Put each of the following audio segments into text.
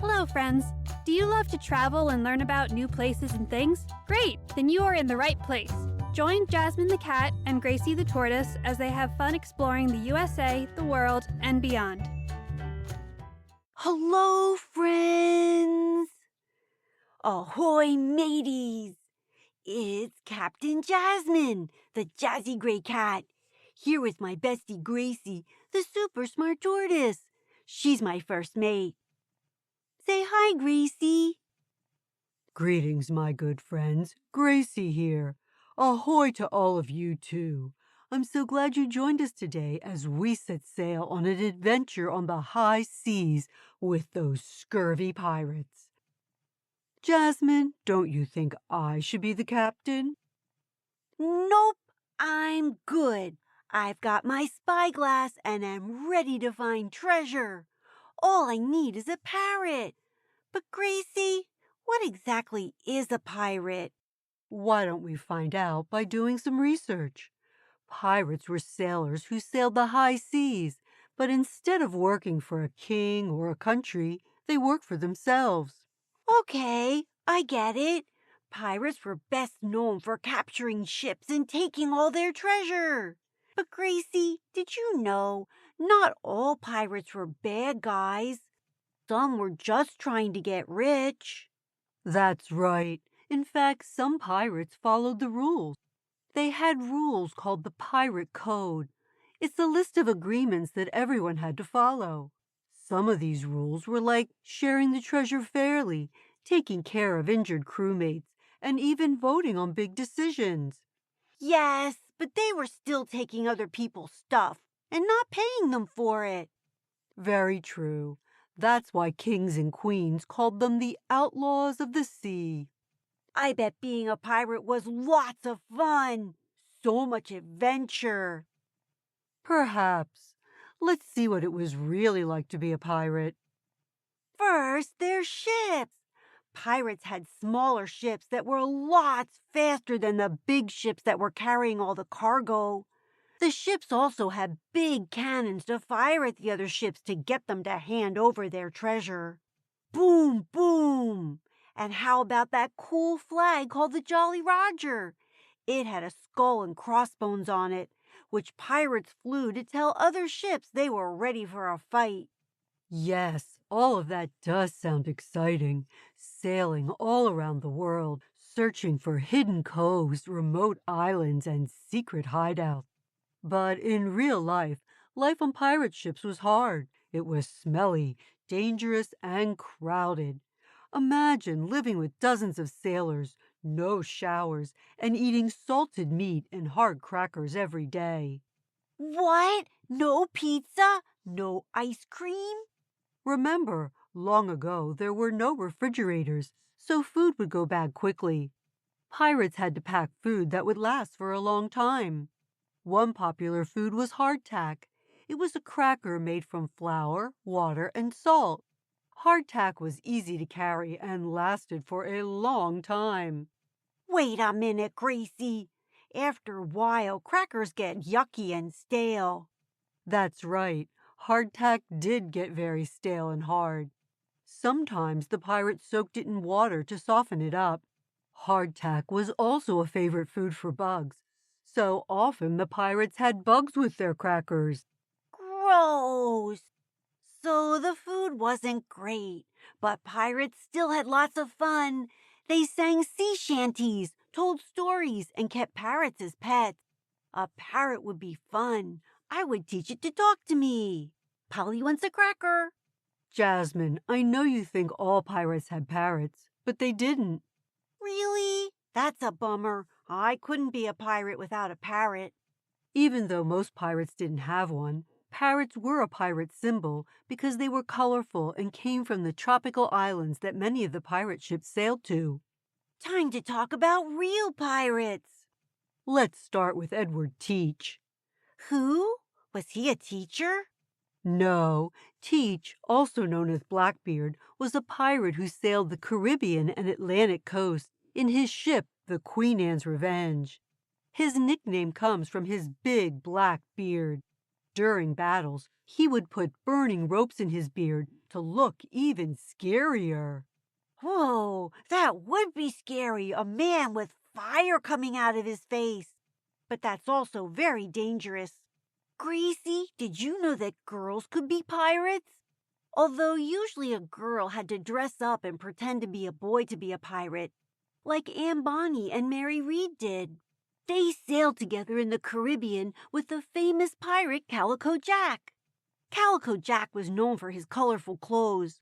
Hello, friends. Do you love to travel and learn about new places and things? Great! Then you are in the right place. Join Jasmine the cat and Gracie the tortoise as they have fun exploring the USA, the world, and beyond. Hello, friends! Ahoy, mateys! It's Captain Jasmine, the jazzy gray cat, here with my bestie Gracie, the super smart tortoise. She's my first mate. Say hi, Gracie. Greetings, my good friends. Gracie here. Ahoy to all of you, too. I'm so glad you joined us today as we set sail on an adventure on the high seas with those scurvy pirates. Jasmine, don't you think I should be the captain? Nope, I'm good. I've got my spyglass and am ready to find treasure. All I need is a parrot. But Gracie, what exactly is a pirate? Why don't we find out by doing some research? Pirates were sailors who sailed the high seas, but instead of working for a king or a country, they worked for themselves. Okay, I get it. Pirates were best known for capturing ships and taking all their treasure. But Gracie, did you know not all pirates were bad guys? Some were just trying to get rich. That's right. In fact, some pirates followed the rules. They had rules called the Pirate Code. It's a list of agreements that everyone had to follow. Some of these rules were like sharing the treasure fairly, taking care of injured crewmates, and even voting on big decisions. Yes, but they were still taking other people's stuff and not paying them for it. Very true. That's why kings and queens called them the outlaws of the sea. I bet being a pirate was lots of fun. So much adventure. Perhaps. Let's see what it was really like to be a pirate. First, their ships. Pirates had smaller ships that were lots faster than the big ships that were carrying all the cargo. The ships also had big cannons to fire at the other ships to get them to hand over their treasure. Boom, boom! And how about that cool flag called the Jolly Roger? It had a skull and crossbones on it, which pirates flew to tell other ships they were ready for a fight. Yes, all of that does sound exciting. Sailing all around the world, searching for hidden coves, remote islands, and secret hideouts. But in real life, life on pirate ships was hard. It was smelly, dangerous, and crowded. Imagine living with dozens of sailors, no showers, and eating salted meat and hard crackers every day. What? No pizza? No ice cream? Remember, long ago there were no refrigerators, so food would go bad quickly. Pirates had to pack food that would last for a long time. One popular food was hardtack. It was a cracker made from flour, water, and salt. Hardtack was easy to carry and lasted for a long time. Wait a minute, Gracie. After a while, crackers get yucky and stale. That's right. Hardtack did get very stale and hard. Sometimes the pirates soaked it in water to soften it up. Hardtack was also a favorite food for bugs, so often the pirates had bugs with their crackers. Gross! So the food wasn't great, but pirates still had lots of fun. They sang sea shanties, told stories, and kept parrots as pets. A parrot would be fun. I would teach it to talk to me. Polly wants a cracker. Jasmine, I know you think all pirates had parrots, but they didn't. Really? That's a bummer. I couldn't be a pirate without a parrot. Even though most pirates didn't have one, parrots were a pirate symbol because they were colorful and came from the tropical islands that many of the pirate ships sailed to. Time to talk about real pirates. Let's start with Edward Teach. Who? Was he a teacher? No, Teach, also known as Blackbeard, was a pirate who sailed the Caribbean and Atlantic coast in his ship, the Queen Anne's Revenge. His nickname comes from his big black beard. During battles, he would put burning ropes in his beard to look even scarier. Whoa, that would be scary, a man with fire coming out of his face. But that's also very dangerous. Gracie, did you know that girls could be pirates? Although usually a girl had to dress up and pretend to be a boy to be a pirate, like Anne Bonny and Mary Read did. They sailed together in the Caribbean with the famous pirate Calico Jack. Calico Jack was known for his colorful clothes.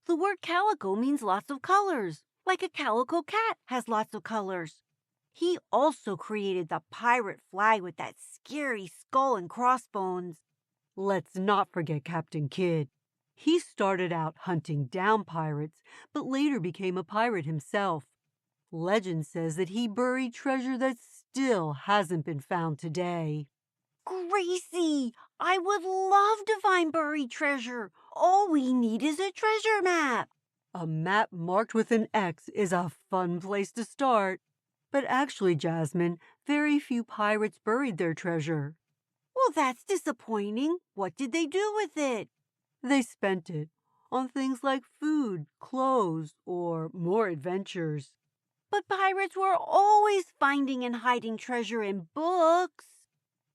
The word calico means lots of colors, like a calico cat has lots of colors. He also created the pirate flag with that scary skull and crossbones. Let's not forget Captain Kidd. He started out hunting down pirates, but later became a pirate himself. Legend says that he buried treasure that still hasn't been found today. Gracie, I would love to find buried treasure. All we need is a treasure map. A map marked with an X is a fun place to start. But actually, Jasmine, very few pirates buried their treasure. Well, that's disappointing. What did they do with it? They spent it on things like food, clothes, or more adventures. But pirates were always finding and hiding treasure in books.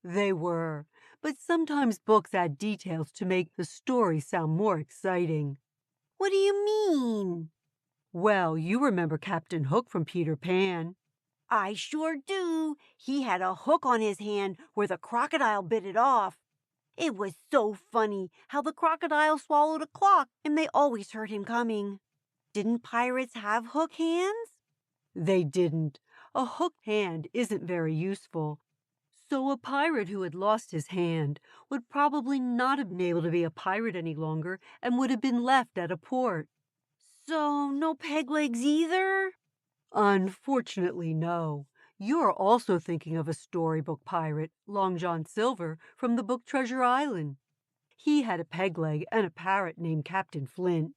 They were, but sometimes books add details to make the story sound more exciting. What do you mean? Well, you remember Captain Hook from Peter Pan. I sure do. He had a hook on his hand where the crocodile bit it off. It was so funny how the crocodile swallowed a clock and they always heard him coming. Didn't pirates have hook hands? They didn't. A hooked hand isn't very useful. So a pirate who had lost his hand would probably not have been able to be a pirate any longer and would have been left at a port. So no peg legs either? Unfortunately, no. You're also thinking of a storybook pirate, Long John Silver, from the book Treasure Island. He had a peg leg and a parrot named Captain Flint.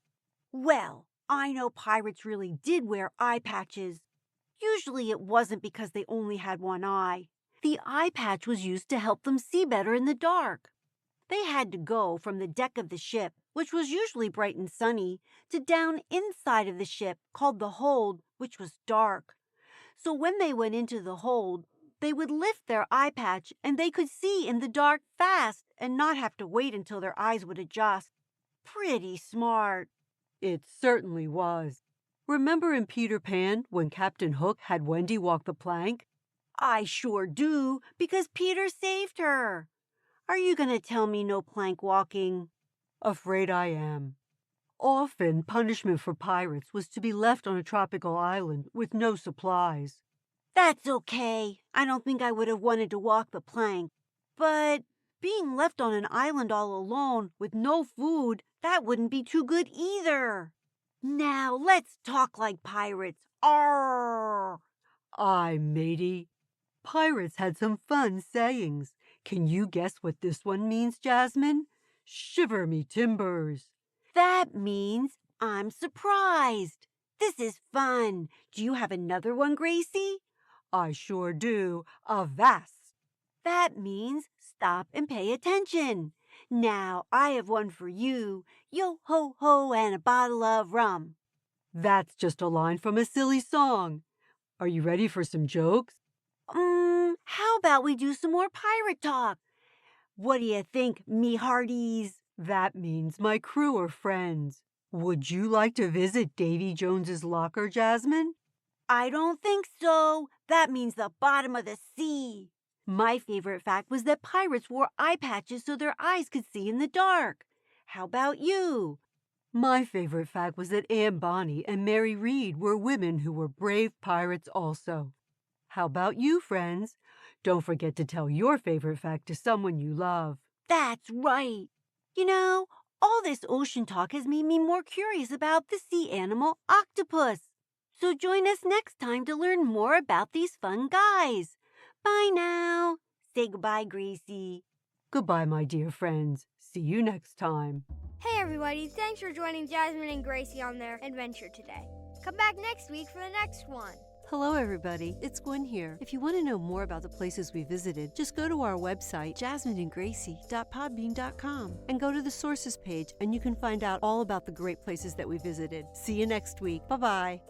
Well, I know pirates really did wear eye patches. Usually it wasn't because they only had one eye. The eye patch was used to help them see better in the dark. They had to go from the deck of the ship, which was usually bright and sunny, to down inside of the ship, called the hold, which was dark. So when they went into the hold, they would lift their eye patch and they could see in the dark fast and not have to wait until their eyes would adjust. Pretty smart. It certainly was. Remember in Peter Pan when Captain Hook had Wendy walk the plank? I sure do, because Peter saved her. Are you going to tell me no plank walking? Afraid I am. Often, punishment for pirates was to be left on a tropical island with no supplies. That's okay. I don't think I would have wanted to walk the plank. But being left on an island all alone with no food, that wouldn't be too good either. Now let's talk like pirates. Arr! Aye, matey. Pirates had some fun sayings. Can you guess what this one means, Jasmine? Shiver me timbers. That means I'm surprised. This is fun. Do you have another one, Gracie? I sure do. Avast. That means stop and pay attention. Now I have one for you. Yo ho ho and a bottle of rum. That's just a line from a silly song. Are you ready for some jokes? How about we do some more pirate talk? What do you think, me hearties? That means my crew are friends. Would you like to visit Davy Jones's locker, Jasmine? I don't think so. That means the bottom of the sea. My favorite fact was that pirates wore eye patches so their eyes could see in the dark. How about you? My favorite fact was that Anne Bonny and Mary Read were women who were brave pirates also. How about you, friends? Don't forget to tell your favorite fact to someone you love. That's right. You know, all this ocean talk has made me more curious about the sea animal octopus. So join us next time to learn more about these fun guys. Bye now. Say goodbye, Gracie. Goodbye, my dear friends. See you next time. Hey everybody, thanks for joining Jasmine and Gracie on their adventure today. Come back next week for the next one. Hello, everybody. It's Gwen here. If you want to know more about the places we visited, just go to our website, jasmineandgracie.podbean.com, and go to the sources page, and you can find out all about the great places that we visited. See you next week. Bye-bye.